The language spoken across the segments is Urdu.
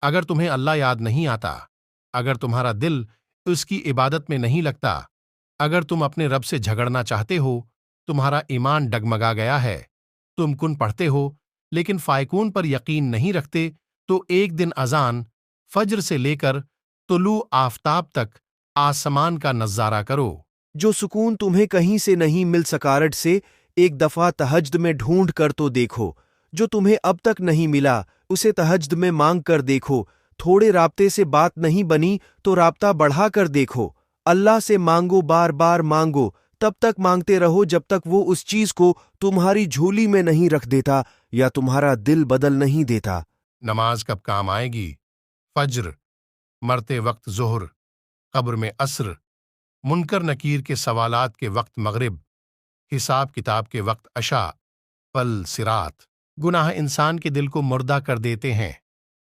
اگر تمہیں اللہ یاد نہیں آتا، اگر تمہارا دل اس کی عبادت میں نہیں لگتا، اگر تم اپنے رب سے جھگڑنا چاہتے ہو، تمہارا ایمان ڈگمگا گیا ہے، تم کن پڑھتے ہو لیکن فائقون پر یقین نہیں رکھتے، تو ایک دن اذان فجر سے لے کر طلوع آفتاب تک آسمان کا نظارہ کرو۔ جو سکون تمہیں کہیں سے نہیں مل سکارٹ سے، ایک دفعہ تہجد میں ڈھونڈ کر تو دیکھو۔ جو تمہیں اب تک نہیں ملا اسے تہجد میں مانگ کر دیکھو۔ تھوڑے رابطے سے بات نہیں بنی تو رابطہ بڑھا کر دیکھو۔ اللہ سے مانگو، بار بار مانگو، تب تک مانگتے رہو جب تک وہ اس چیز کو تمہاری جھولی میں نہیں رکھ دیتا یا تمہارا دل بدل نہیں دیتا۔ نماز کب کام آئے گی؟ فجر، مرتے وقت ظہر، قبر میں عصر، منکر نکیر کے سوالات کے وقت مغرب، حساب کتاب کے وقت عشاء، پل صراط۔ گناہ انسان کے دل کو مردہ کر دیتے ہیں،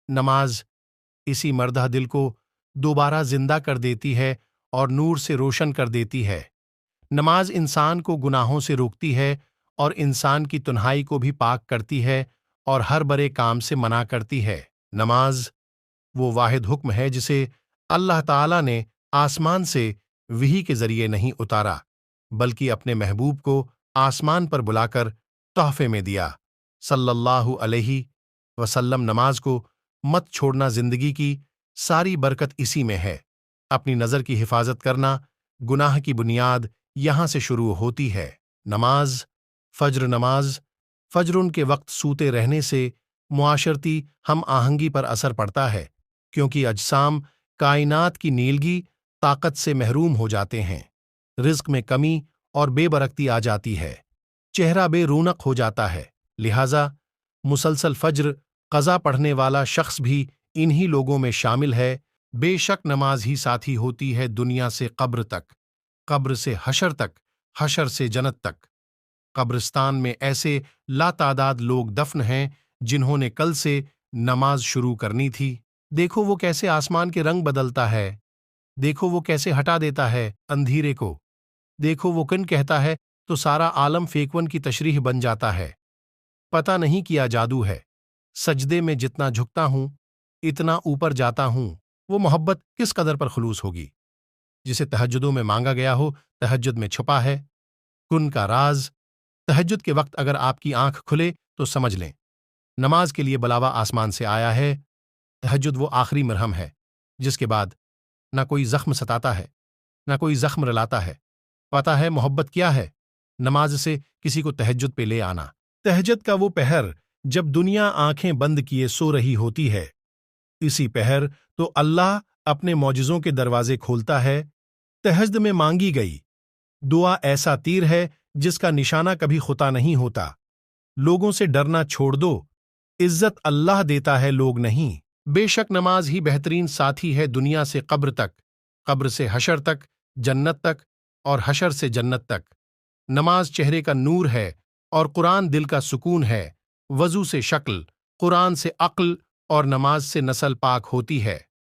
نماز اسی مردہ دل کو دوبارہ زندہ کر دیتی ہے اور نور سے روشن کر دیتی ہے۔ نماز انسان کو گناہوں سے روکتی ہے اور انسان کی تنہائی کو بھی پاک کرتی ہے اور ہر برے کام سے منع کرتی ہے۔ نماز وہ واحد حکم ہے جسے اللہ تعالیٰ نے آسمان سے وحی کے ذریعے نہیں اتارا، بلکہ اپنے محبوب کو آسمان پر بلا کر تحفے میں دیا۔ صلی اللہ علیہ وسلم نماز کو مت چھوڑنا، زندگی کی ساری برکت اسی میں ہے۔ اپنی نظر کی حفاظت کرنا، گناہ کی بنیاد یہاں سے شروع ہوتی ہے۔ نماز نماز فجر کے وقت سوتے رہنے سے معاشرتی ہم آہنگی پر اثر پڑتا ہے، کیونکہ اجسام کائنات کی نیلگی طاقت سے محروم ہو جاتے ہیں، رزق میں کمی اور بے برکتی آ جاتی ہے، چہرہ بے رونق ہو جاتا ہے۔ لہٰذا مسلسل فجر قضا پڑھنے والا شخص بھی انہی لوگوں میں شامل ہے۔ بے شک نماز ہی ساتھی ہوتی ہے دنیا سے قبر تک، قبر سے حشر تک، حشر سے جنت تک۔ قبرستان میں ایسے لاتعداد لوگ دفن ہیں جنہوں نے کل سے نماز شروع کرنی تھی۔ دیکھو وہ کیسے آسمان کے رنگ بدلتا ہے، دیکھو وہ کیسے ہٹا دیتا ہے اندھیرے کو، دیکھو وہ کن کہتا ہے تو سارا عالم فیکون کی تشریح بن جاتا ہے۔ پتہ نہیں کیا جادو ہے، سجدے میں جتنا جھکتا ہوں اتنا اوپر جاتا ہوں۔ وہ محبت کس قدر پر خلوص ہوگی جسے تہجدوں میں مانگا گیا ہو، تہجد میں چھپا ہے کن کا راز۔ تہجد کے وقت اگر آپ کی آنکھ کھلے تو سمجھ لیں نماز کے لیے بلاوا آسمان سے آیا ہے۔ تہجد وہ آخری مرہم ہے جس کے بعد نہ کوئی زخم ستاتا ہے، نہ کوئی زخم رلاتا ہے۔ پتہ ہے محبت کیا ہے؟ نماز سے کسی کو تہجد پہ لے آنا۔ تہجد کا وہ پہر جب دنیا آنکھیں بند کیے سو رہی ہوتی ہے، اسی پہر تو اللہ اپنے معجزوں کے دروازے کھولتا ہے۔ تہجد میں مانگی گئی دعا ایسا تیر ہے جس کا نشانہ کبھی خطا نہیں ہوتا۔ لوگوں سے ڈرنا چھوڑ دو، عزت اللہ دیتا ہے، لوگ نہیں۔ بے شک نماز ہی بہترین ساتھی ہے دنیا سے قبر تک، قبر سے حشر تک، جنت تک اور حشر سے جنت تک۔ نماز چہرے کا نور ہے اور قرآن دل کا سکون ہے۔ وضو سے شکل، قرآن سے عقل اور نماز سے نسل پاک ہوتی ہے۔